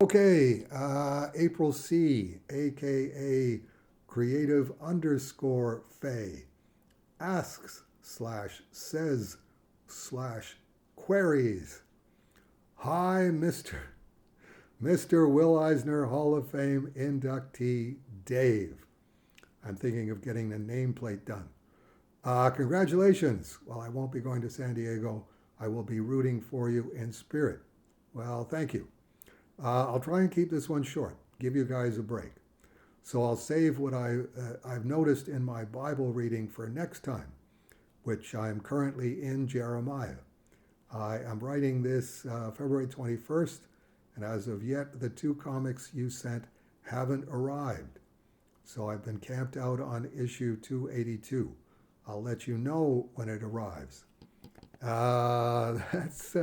Okay, April C, aka creative underscore Faye, asks slash says slash queries. Hi, Mr. Will Eisner Hall of Fame inductee Dave. I'm thinking of getting the nameplate done. Congratulations. While I won't be going to San Diego, I will be rooting for you in spirit. Well, thank you. I'll try and keep this one short, give you guys a break. So I'll save what I've noticed in my Bible reading for next time, which I'm currently in Jeremiah. I am writing this February 21st, and as of yet, the two comics you sent haven't arrived. So I've been camped out on issue 282. I'll let you know when it arrives. That's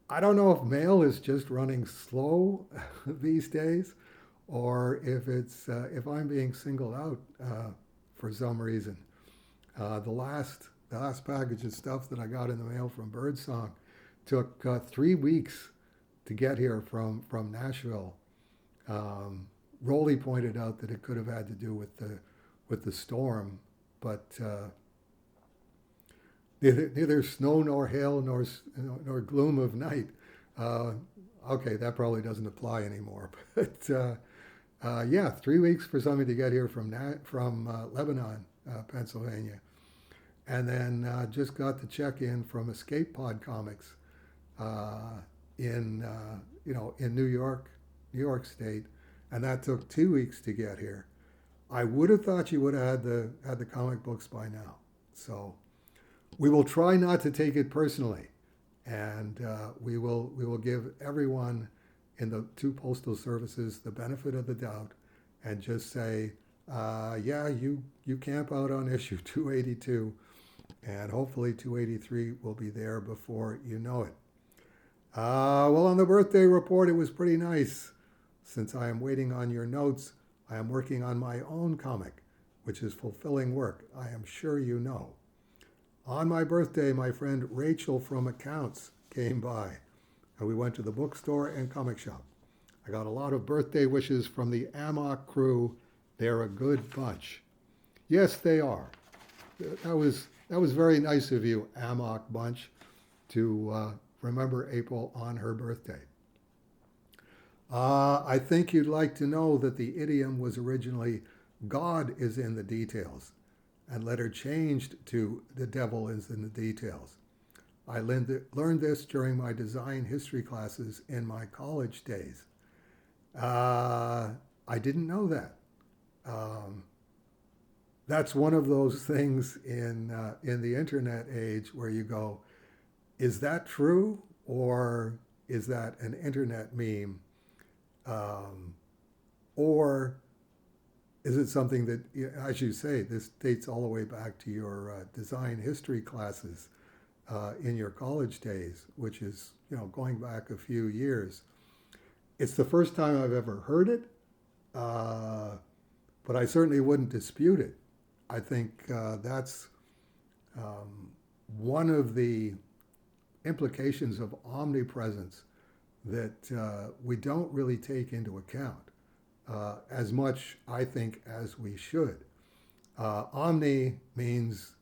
I don't know if mail is just running slow these days, or if I'm being singled out for some reason. The last package of stuff that I got in the mail from Birdsong took 3 weeks to get here from Nashville. Rolly pointed out that it could have had to do with the storm, but neither snow nor hail nor gloom of night. Uh, okay, that probably doesn't apply anymore. But yeah, 3 weeks for something to get here from Lebanon, Pennsylvania, and then just got the check in from Escape Pod Comics uh, in New York State, and that took 2 weeks to get here. I would have thought you would have had the comic books by now. So we will try not to take it personally, and we will give everyone in the two postal services the benefit of the doubt, and just say, yeah, you camp out on issue 282, and hopefully 283 will be there before you know it. Well, on the birthday report, it was pretty nice. Since I am waiting on your notes, I am working on my own comic, which is fulfilling work, I am sure you know. On my birthday, my friend Rachel from Accounts came by, and we went to the bookstore and comic shop. I got a lot of birthday wishes from the Amok crew. They're a good bunch. Yes, they are. That was very nice of you, Amok bunch, to remember April on her birthday. I think you'd like to know that the idiom was originally God is in the details, and later changed to the devil is in the details. I learned this during my design history classes in my college days. Uh, I didn't know that. Um, that's one of those things in the internet age where you go, is that true, or is that an internet meme, um, or is it something that, as you say, this dates all the way back to your design history classes in your college days, which is going back a few years. It's the first time I've ever heard it, uh, but I certainly wouldn't dispute it. I think that's um, one of the implications of omnipresence that we don't really take into account as much, I think, as we should. Omni means,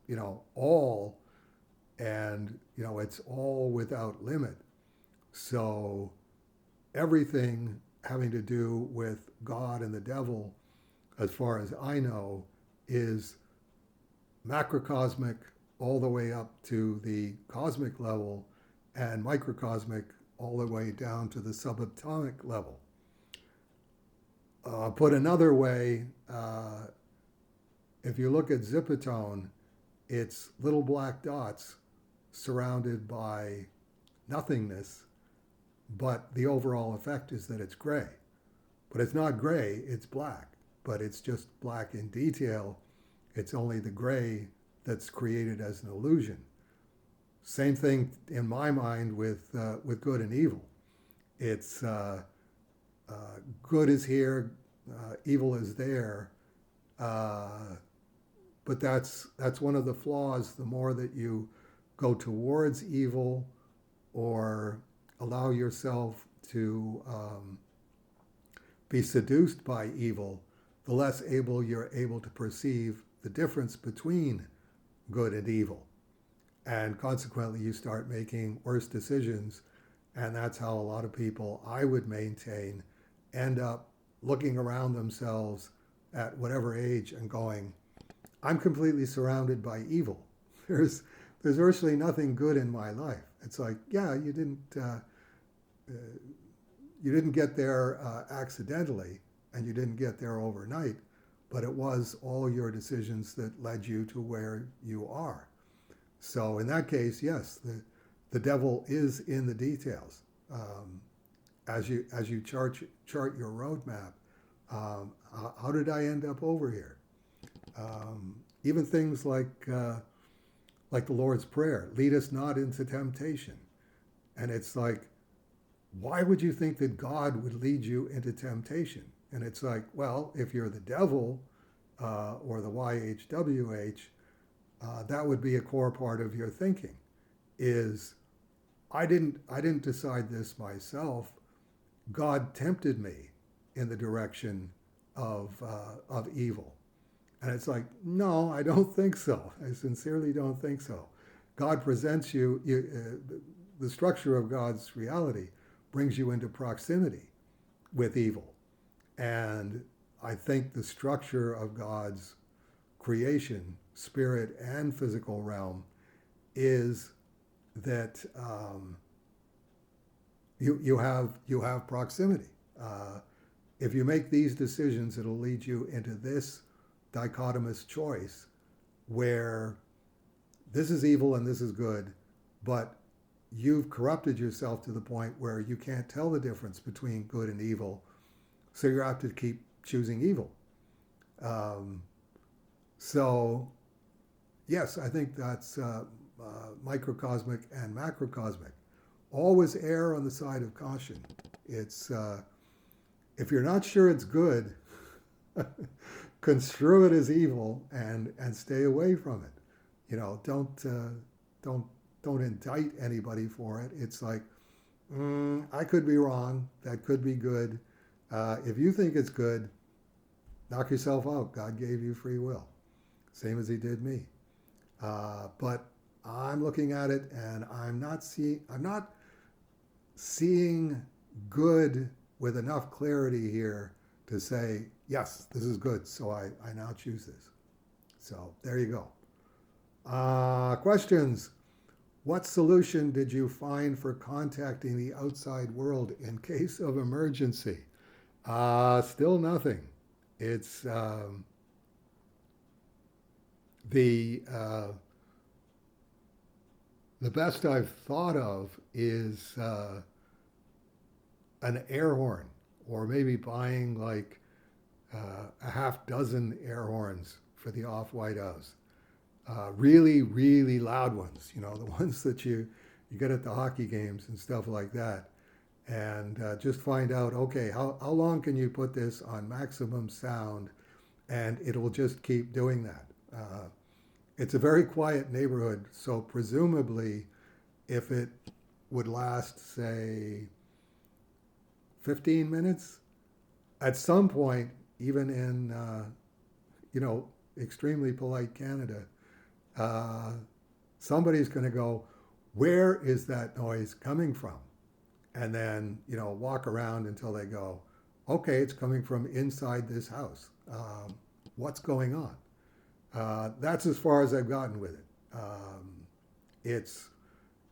all, and, it's all without limit. So everything having to do with God and the devil, as far as I know, is macrocosmic all the way up to the cosmic level, and microcosmic all the way down to the subatomic level. Put another way, if you look at Zipatone, it's little black dots surrounded by nothingness, but the overall effect is that it's gray. But it's not gray, it's black, but it's just black in detail. It's only the gray that's created as an illusion. Same thing in my mind with good and evil. It's uh, good is here, evil is there, uh, but that's one of the flaws. The more that you go towards evil, or allow yourself to be seduced by evil, the less able you're able to perceive the difference between good and evil. And consequently, you start making worse decisions. And that's how a lot of people, I would maintain, end up looking around themselves at whatever age and going, I'm completely surrounded by evil. There's virtually nothing good in my life. It's like, yeah, you didn't get there accidentally, and you didn't get there overnight, but it was all your decisions that led you to where you are. So in that case, yes, the devil is in the details. As you chart your roadmap, how did I end up over here? Even things like the Lord's Prayer, lead us not into temptation. And it's like, why would you think that God would lead you into temptation? And it's like, well, if you're the devil or the YHWH, that would be a core part of your thinking. Is I didn't decide this myself. God tempted me in the direction of evil. And it's like, no, I don't think so. I sincerely don't think so. God presents the structure of God's reality brings you into proximity with evil. And I think the structure of God's creation, spirit and physical realm, is that you have proximity. If you make these decisions, it'll lead you into this dichotomous choice where this is evil and this is good, but you've corrupted yourself to the point where you can't tell the difference between good and evil, so you have to keep choosing evil. So, yes, I think that's microcosmic and macrocosmic. Always err on the side of caution. It's if you're not sure it's good, construe it as evil and stay away from it. You know, don't indict anybody for it. It's like, I could be wrong. That could be good. If you think it's good, knock yourself out. God gave you free will, same as He did me. But I'm looking at it, and I'm not seeing good with enough clarity here to say, yes, this is good, so I now choose this. So there you go. Questions. What solution did you find for contacting the outside world in case of emergency? Still nothing. It's the best I've thought of is an air horn, or maybe buying like a half dozen air horns for the Off-White House. Really, really loud ones, you know, the ones that you get at the hockey games and stuff like that. And just find out, okay, how long can you put this on maximum sound, and it will just keep doing that. It's a very quiet neighborhood, so presumably if it would last, say, 15 minutes, at some point, even in, extremely polite Canada, somebody's going to go, where is that noise coming from? And then, walk around until they go, okay, it's coming from inside this house. What's going on? That's as far as I've gotten with it.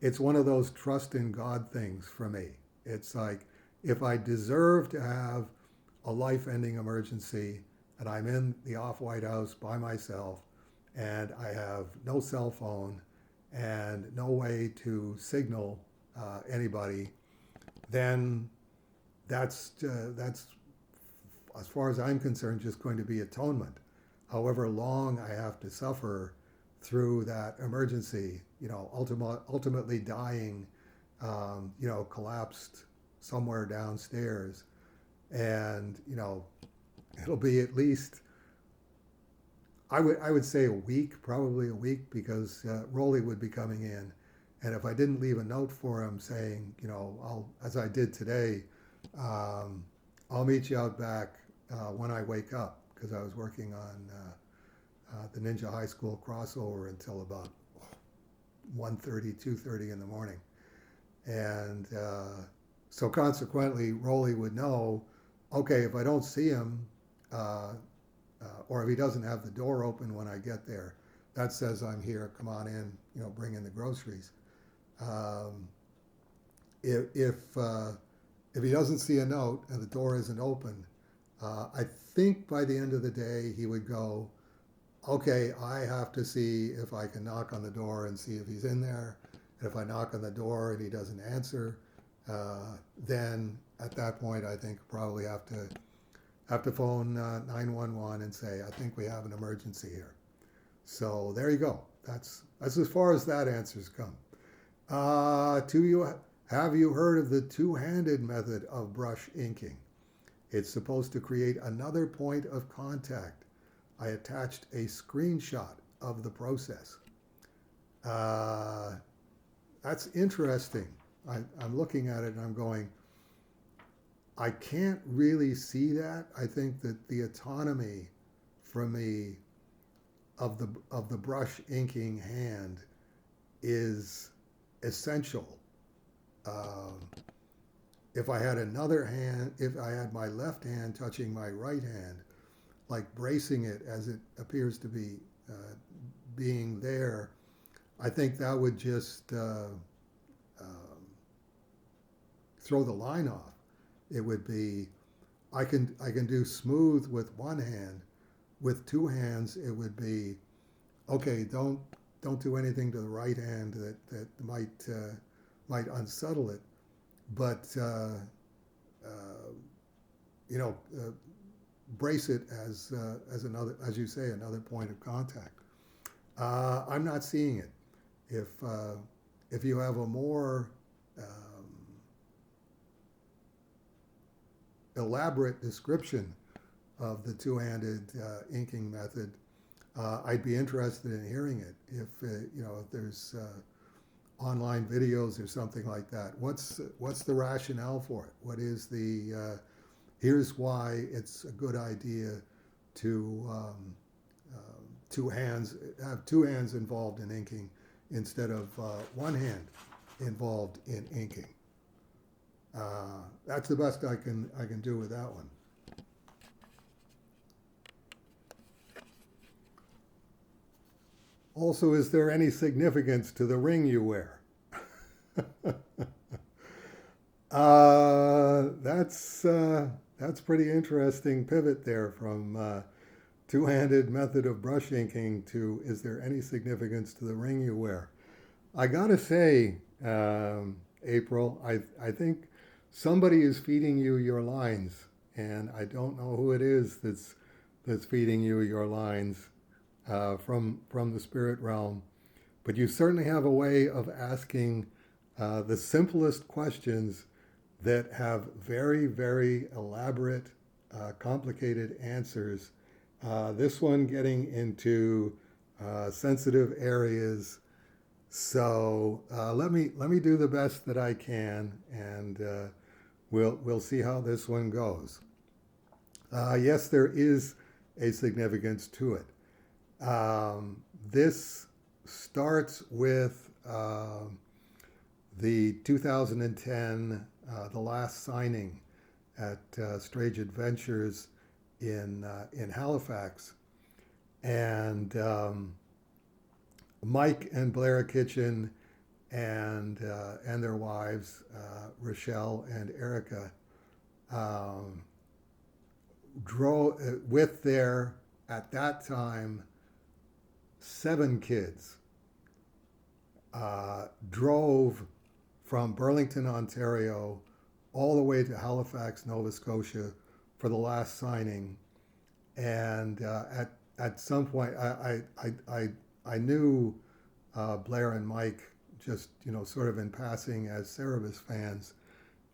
It's one of those trust in God things for me. It's like, if I deserve to have a life-ending emergency and I'm in the Off-White House by myself and I have no cell phone and no way to signal anybody, then that's as far as I'm concerned, just going to be atonement. However long I have to suffer through that emergency, ultimately dying, collapsed somewhere downstairs, and it'll be at least, I would say a week, probably a week, because Rolly would be coming in, and if I didn't leave a note for him saying, as I did today, I'll meet you out back when I wake up, because I was working on the Ninja High School crossover until about 1:30, 2:30 in the morning. And so consequently, Rolly would know, okay, if I don't see him, uh, or if he doesn't have the door open when I get there, that says I'm here. Come on in, bring in the groceries. Um, if he doesn't see a note and the door isn't open, I think by the end of the day he would go, okay, I have to see if I can knock on the door and see if he's in there. And if I knock on the door and he doesn't answer, then at that point I think probably have to phone 911 and say, I think we have an emergency here. So there you go. That's as far as that answer's come. Have you heard of the two-handed method of brush inking? It's supposed to create another point of contact. I attached a screenshot of the process. That's interesting. I'm looking at it and I'm going, I can't really see that. I think that the autonomy for me of the brush inking hand is essential. If I had another hand, if I had my left hand touching my right hand, like bracing it as it appears to be being there, I think that would just throw the line off. It would be, I can do smooth with one hand. With two hands, it would be, okay, don't do anything to the right hand that might unsettle it, but brace it as another, as you say, another point of contact. I'm not seeing it. If you have a more elaborate description of the two-handed inking method, I'd be interested in hearing it. If there's online videos or something like that, what's the rationale for it? What is the here's why it's a good idea to have two hands involved in inking instead of one hand involved in inking. That's the best I can do with that one. Also, is there any significance to the ring you wear? That's pretty interesting pivot there from two-handed method of brush inking to is there any significance to the ring you wear? I gotta say, April, I think somebody is feeding you your lines, and I don't know who it is that's feeding you your lines from the spirit realm, but you certainly have a way of asking the simplest questions that have very, very elaborate, complicated answers. This one getting into sensitive areas. So let me do the best that I can, and we'll see how this one goes. Yes, there is a significance to it. This starts with the 2010, the last signing at Strange Adventures in Halifax, and Mike and Blair Kitchen and their wives, Rochelle and Erica, drove with their, at that time, 7 kids, drove from Burlington, Ontario, all the way to Halifax, Nova Scotia, for the last signing. And at some point, I knew Blair and Mike just sort of in passing as Cerebus fans,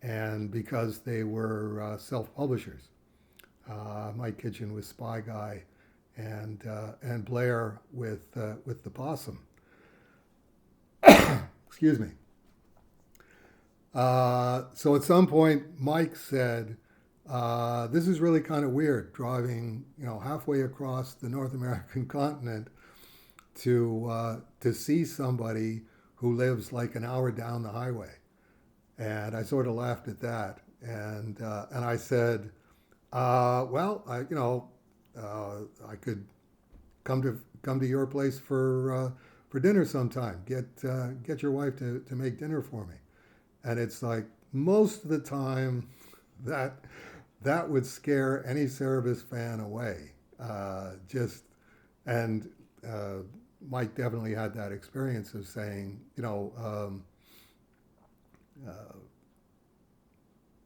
and because they were self-publishers. Mike Kitchen was Spy Guy, and Blair with the Possum. Excuse me. So at some point, Mike said, This is really kind of weird, driving, halfway across the North American continent to see somebody who lives like an hour down the highway. And I sort of laughed at that, and I said, well, I could come to your place for dinner sometime. Get your wife to make dinner for me. And it's like most of the time that that would scare any Cerebus fan away. Just and Mike definitely had that experience of saying,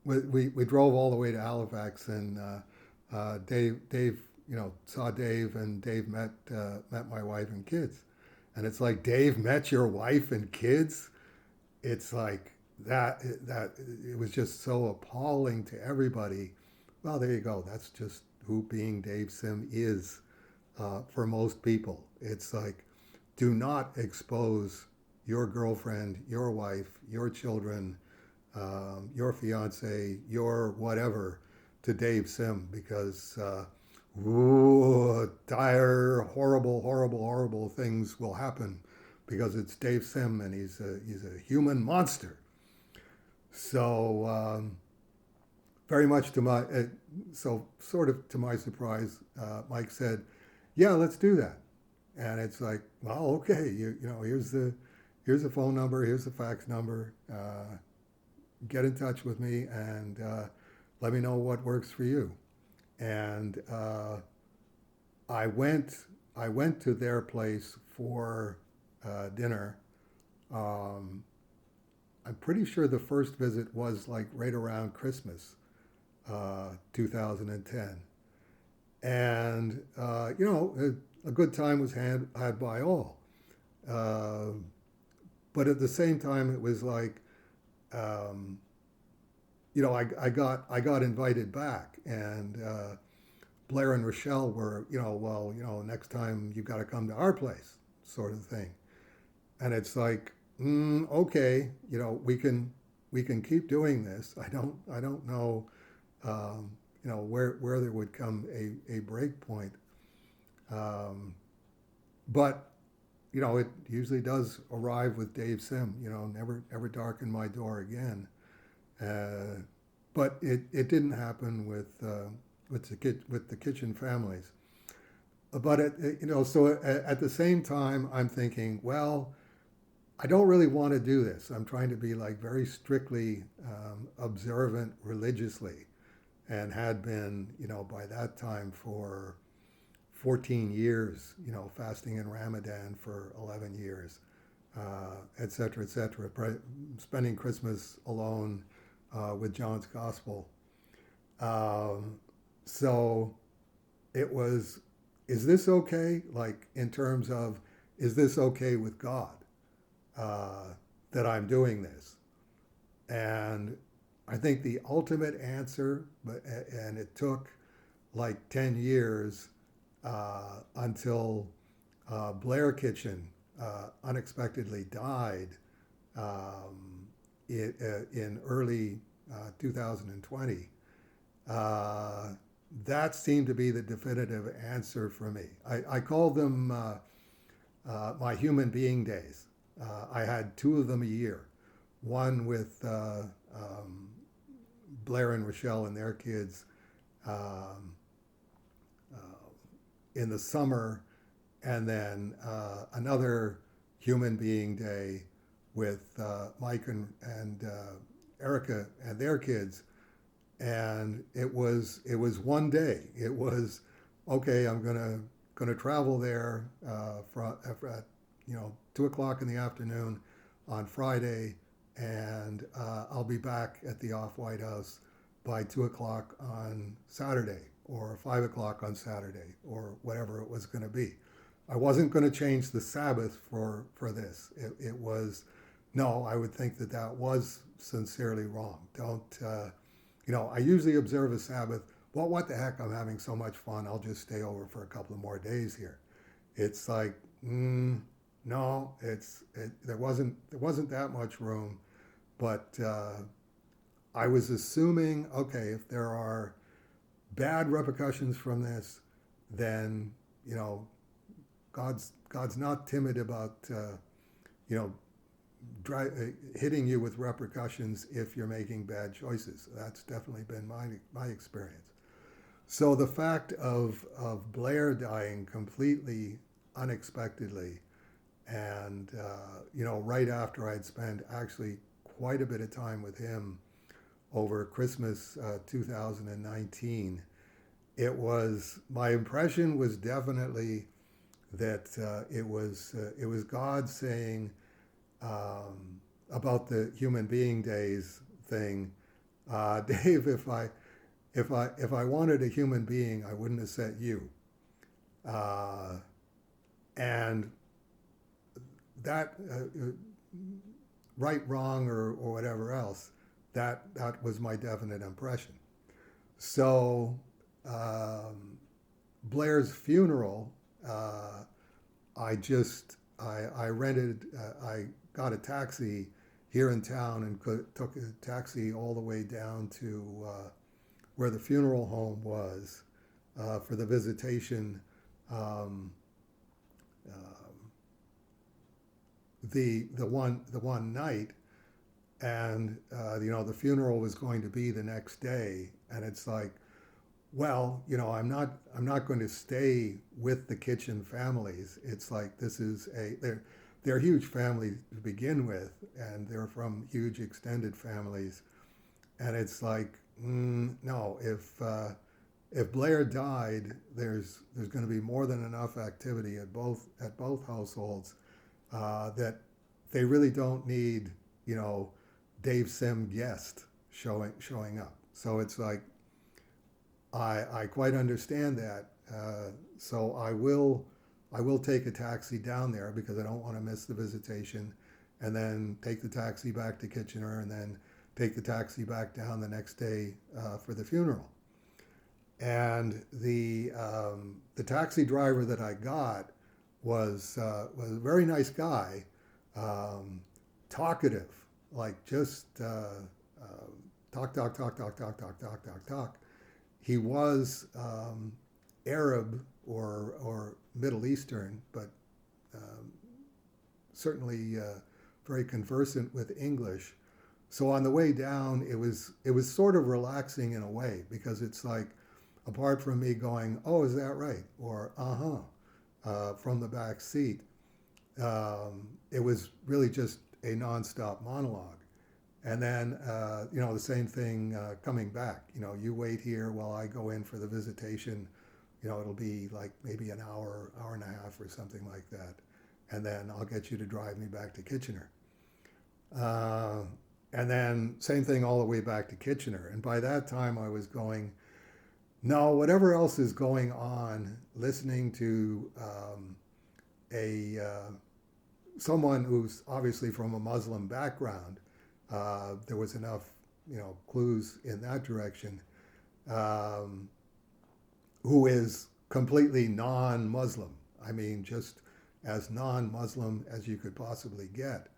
we drove all the way to Halifax, and Dave saw Dave, and Dave met my wife and kids, and it's like, Dave met your wife and kids. It's like that it was just so appalling to everybody. Well, there you go. That's just who being Dave Sim is for most people. It's like, do not expose your girlfriend, your wife, your children, your fiance, your whatever to Dave Sim, because dire, horrible, horrible, horrible things will happen because it's Dave Sim and he's a human monster. So very much to my so sort of to my surprise, Mike said, "Yeah, let's do that." And it's like, well, okay, here's the phone number, here's the fax number. Get in touch with me and let me know what works for you. And I went to their place for dinner. I'm pretty sure the first visit was like right around Christmas, 2010, and a good time was had by all. But at the same time, it was like, I got invited back, and Blair and Rochelle were, next time you've got to come to our place, sort of thing. And it's like, okay, we can keep doing this. I don't know, where there would come a break point. But it usually does arrive with Dave Sim. Never darken my door again. But it didn't happen with the Kitchen families. But so at the same time, I'm thinking, well, I don't really want to do this. I'm trying to be like very strictly observant religiously, and had been, by that time for 14 years, fasting in Ramadan for 11 years, et cetera, et cetera, spending Christmas alone with John's Gospel. So it was, is this okay? Like, in terms of, is this okay with God that I'm doing this? And I think the ultimate answer, and it took like 10 years until Blair Kitchen unexpectedly died in early 2020. That seemed to be the definitive answer for me. I called them my human being days. I had two of them a year. One with Blair and Rochelle and their kids in the summer, and then another human being day with Mike and Erica and their kids. And it was one day. It was, okay, I'm gonna travel there at 2:00 in the afternoon on Friday, and I'll be back at the Off-White House by 2:00 on Saturday, or 5:00 on Saturday, or whatever it was going to be. I wasn't going to change the Sabbath for this. It was, no, I would think that was sincerely wrong. Don't, I usually observe a Sabbath. Well, what the heck? I'm having so much fun. I'll just stay over for a couple of more days here. It's like, no, there wasn't that much room, but I was assuming, okay, if there are bad repercussions from this, then you know God's not timid about you know hitting you with repercussions if you're making bad choices. That's definitely been my experience. So the fact of Blair dying completely unexpectedly, and right after I'd spent actually quite a bit of time with him over Christmas 2019, my impression was definitely that it was God saying about the human being days thing, Dave, if I wanted a human being, I wouldn't have set you. And that right, wrong, or whatever else, that was my definite impression. So Blair's funeral, I rented, I got a taxi here in town and took a taxi all the way down to where the funeral home was for the visitation. Um, the one night, and the funeral was going to be the next day, and it's like, well, I'm not going to stay with the Kitchen families. It's like they're huge families to begin with, and they're from huge extended families, and it's like, no, if Blair died, there's going to be more than enough activity at both households that they really don't need Dave Sim guest showing up. So it's like I quite understand that. So I will take a taxi down there because I don't want to miss the visitation, and then take the taxi back to Kitchener, and then take the taxi back down the next day for the funeral. And the taxi driver that I got was a very nice guy, talkative, like just talk, talk, talk, talk, talk, talk, talk, talk, talk. He was Arab or Middle Eastern, but certainly very conversant with English. So on the way down, it was sort of relaxing in a way, because it's like, apart from me going, "Oh, is that right?" or from the back seat, it was really just a nonstop monologue. And then, the same thing coming back. You wait here while I go in for the visitation. It'll be like maybe an hour, hour and a half, or something like that. And then I'll get you to drive me back to Kitchener. And then same thing all the way back to Kitchener. And by that time, I was going, no, whatever else is going on, listening to someone who's obviously from a Muslim background, there was enough, clues in that direction, who is completely non-Muslim. I mean, just as non-Muslim as you could possibly get.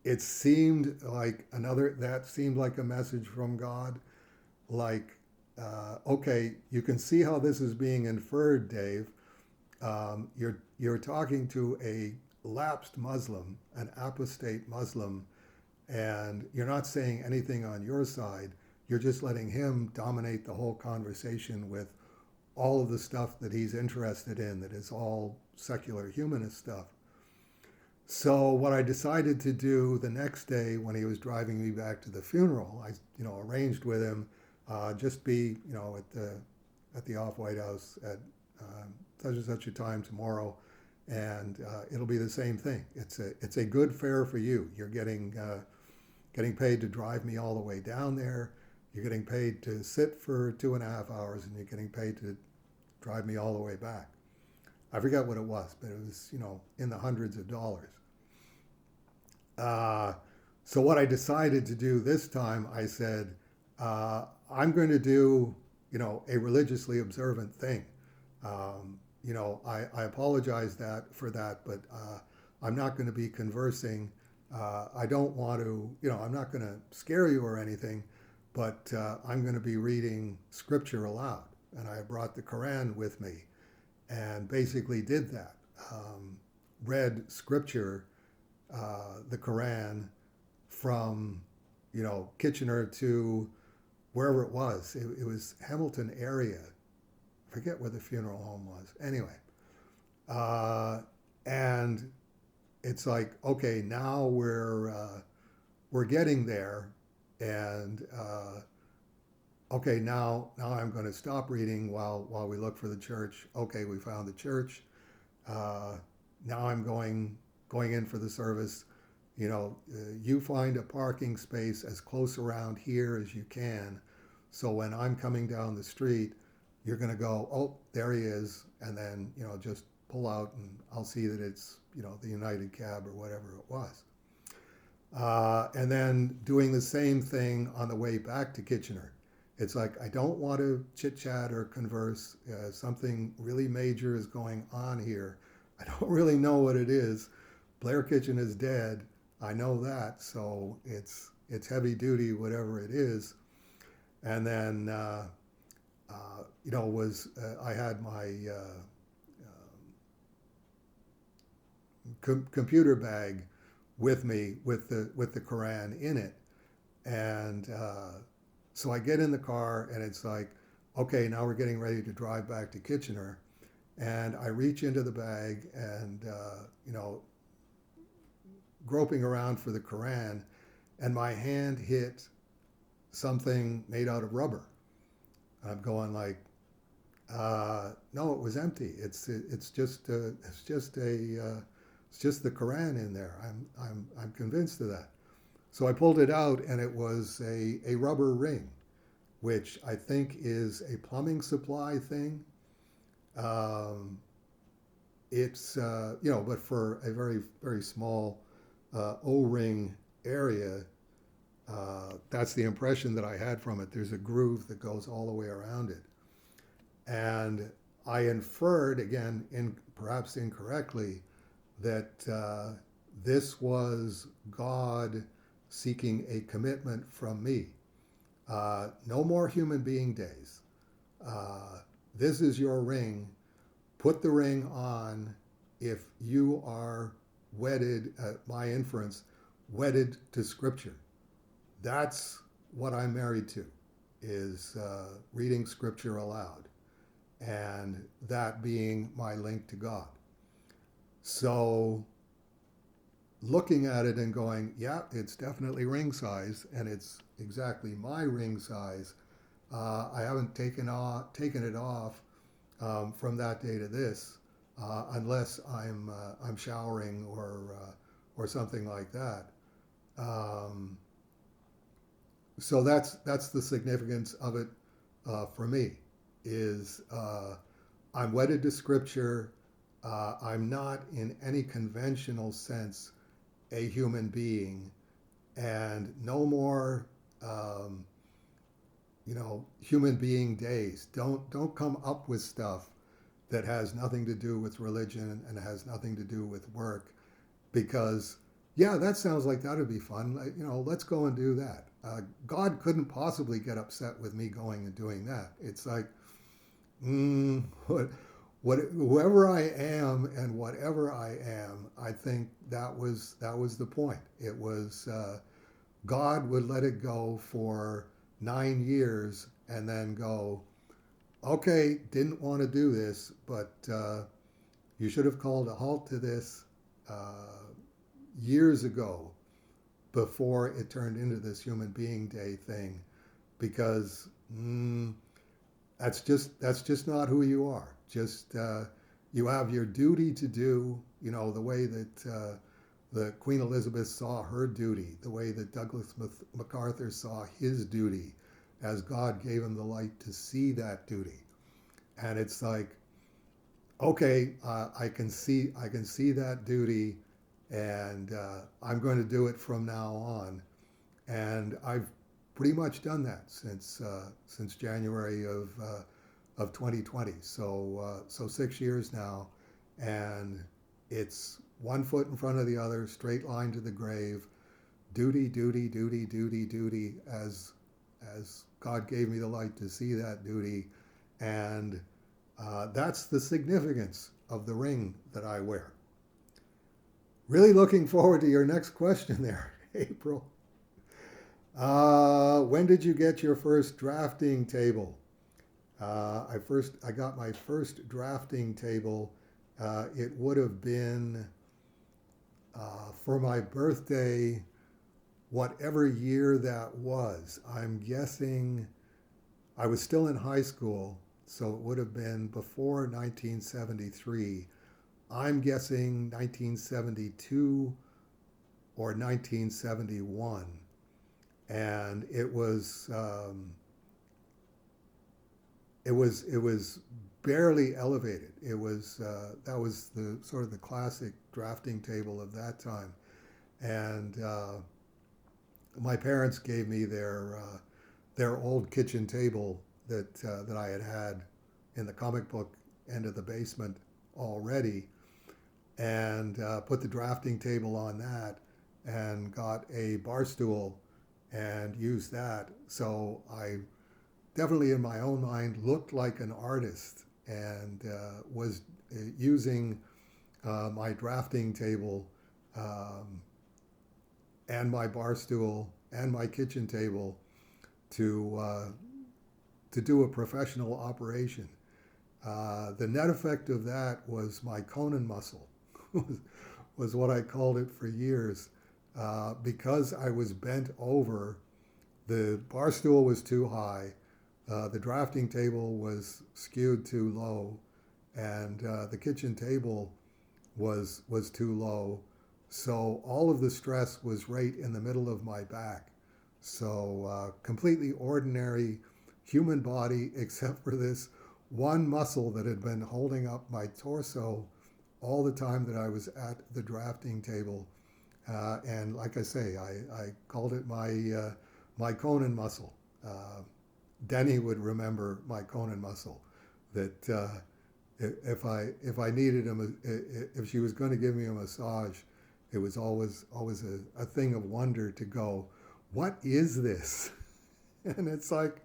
It seemed like that seemed like a message from God. Like, okay, you can see how this is being inferred, Dave. You're talking to a lapsed Muslim, an apostate Muslim, and you're not saying anything on your side. You're just letting him dominate the whole conversation with all of the stuff that he's interested in, that is all secular humanist stuff. So what I decided to do the next day, when he was driving me back to the funeral, I arranged with him, just be at the Off-White House at such and such a time tomorrow, and it'll be the same thing. It's a good fare for you. You're getting paid to drive me all the way down there. You're getting paid to sit for 2.5 hours, and you're getting paid to drive me all the way back. I forget what it was, but it was in the hundreds of dollars. So what I decided to do this time, I said, I'm going to do a religiously observant thing. I apologize for that, but I'm not going to be conversing I don't want to, I'm not going to scare you or anything, but I'm going to be reading scripture aloud. And I brought the Quran with me and basically did that. Read scripture, the Quran, from, Kitchener to wherever it was. It was Hamilton area. I forget where the funeral home was. Anyway, and it's like, okay, now we're getting there, and okay, now I'm going to stop reading while we look for the church. Okay, we found the church. Uh, Now I'm going in for the service. You find a parking space as close around here as you can. So when I'm coming down the street, you're going to go, oh, there he is, and then just pull out, and I'll see that it's the United Cab or whatever it was. And then doing the same thing on the way back to Kitchener. It's like, I don't want to chit chat or converse. Something really major is going on here. I don't really know what it is. Blair Kitchen is dead. I know that. So it's heavy duty, whatever it is. And then, I had my computer bag with me with the Quran in it. And so I get in the car, and it's like, okay, now we're getting ready to drive back to Kitchener. And I reach into the bag and, groping around for the Quran, and my hand hit something made out of rubber. I'm going like, no, it was empty. It's just the Quran in there. I'm convinced of that. So I pulled it out, and it was a rubber ring, which I think is a plumbing supply thing. It's but for a very very small O-ring area, that's the impression that I had from it. There's a groove that goes all the way around it, and I inferred, again, perhaps incorrectly, that this was God seeking a commitment from me. No more human being days. This is your ring. Put the ring on if you are wedded, my inference, wedded to Scripture. That's what I'm married to, is reading Scripture aloud, and that being my link to God. So looking at it and going, yeah, it's definitely ring size, and it's exactly my ring size. I haven't taken it off from that day to this, unless I'm showering or something like that. So that's the significance of it for me. Is I'm wedded to Scripture. I'm not in any conventional sense a human being, and no more human being days. Don't come up with stuff that has nothing to do with religion and has nothing to do with work, because yeah, that sounds like that would be fun. Let's go and do that. God couldn't possibly get upset with me going and doing that. It's like, whoever I am and whatever I am, I think that was the point. It was God would let it go for 9 years and then go, okay, didn't want to do this, but you should have called a halt to this years ago, before it turned into this human being day thing, because that's just not who you are. Just you have your duty to do, the way that the Queen Elizabeth saw her duty, the way that Douglas MacArthur saw his duty, as God gave him the light to see that duty. And it's like, okay, I can see that duty, and I'm going to do it from now on. And I've pretty much done that since January of 2020. So 6 years now, and it's one foot in front of the other, straight line to the grave, duty, duty, duty, duty, duty, as God gave me the light to see that duty. And that's the significance of the ring that I wear. Really looking forward to your next question there, April. When did you get your first drafting table? I got my first drafting table. It would have been for my birthday, whatever year that was. I'm guessing I was still in high school, so it would have been before 1973. I'm guessing 1972 or 1971. And it was barely elevated. It was that was the sort of the classic drafting table of that time, and my parents gave me their old kitchen table that I had in the comic book end of the basement already, and put the drafting table on that, and got a bar stool and used that. So I definitely in my own mind looked like an artist, and was using my drafting table and my bar stool and my kitchen table to do a professional operation. The net effect of that was my Conan muscle, was what I called it for years. Because I was bent over, the bar stool was too high, the drafting table was skewed too low, and the kitchen table was too low. So all of the stress was right in the middle of my back. So completely ordinary human body, except for this one muscle that had been holding up my torso all the time that I was at the drafting table. And like I say, I called it my Conan muscle. Denny would remember my Conan muscle. That if I needed him, if she was going to give me a massage, it was always a thing of wonder to go, what is this? And it's like,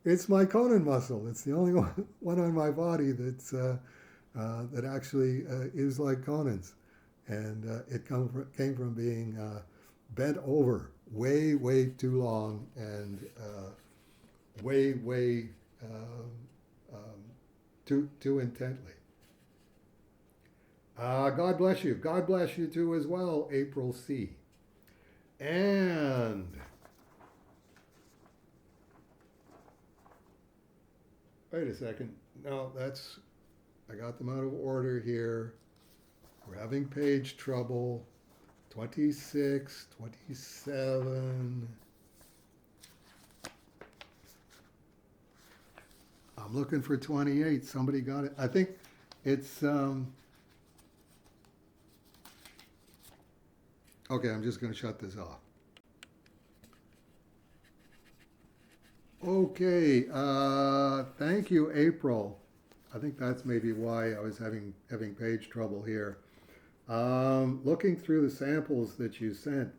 it's my Conan muscle. It's the only one on my body that's that actually is like Conan's. And it came from being bent over way too long, and way too intently. God bless you. God bless you too as well, April C. And wait a second. No, I got them out of order here. We're having page trouble. 26, 27. I'm looking for 28. Somebody got it. I think it's okay, I'm just going to shut this off. Okay, thank you, April. I think that's maybe why I was having page trouble here. Looking through the samples that you sent,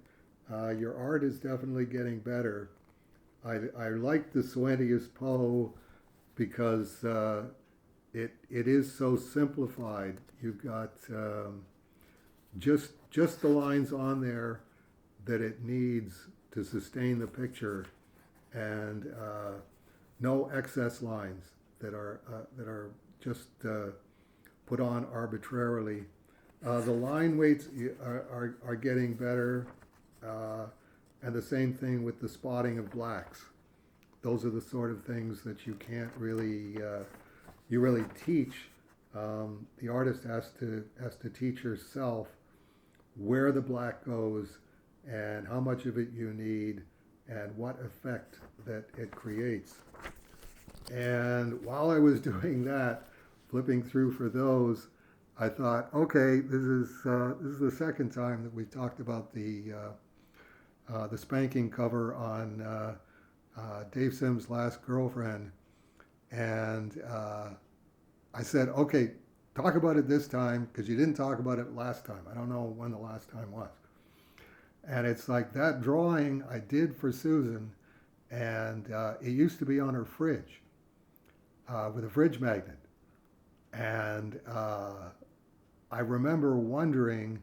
your art is definitely getting better. I like the Suennius Poe because it is so simplified. You've got just the lines on there that it needs to sustain the picture, and no excess lines that are just put on arbitrarily. The line weights are getting better, and the same thing with the spotting of blacks. Those are the sort of things that you can't really teach. The artist has to teach herself where the black goes and how much of it you need and what effect that it creates. And while I was doing that, flipping through for those, I thought, okay, this is the second time that we've talked about the spanking cover on Dave Sims' Last Girlfriend, and I said, okay, talk about it this time because you didn't talk about it last time. I don't know when the last time was. And it's like that drawing I did for Susan, and it used to be on her fridge with a fridge magnet. And I remember wondering,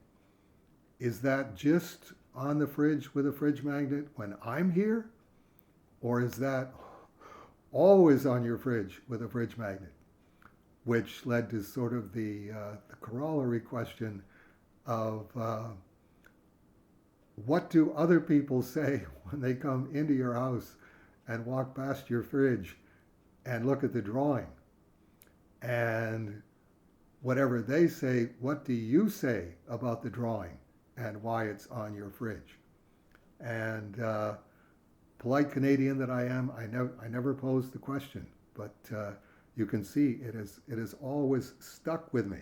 is that just on the fridge with a fridge magnet when I'm here? Or is that always on your fridge with a fridge magnet? Which led to sort of the corollary question of what do other people say when they come into your house and walk past your fridge and look at the drawing? And whatever they say, what do you say about the drawing and why it's on your fridge? And polite Canadian that I am, I never posed the question, but you can see it has always stuck with me.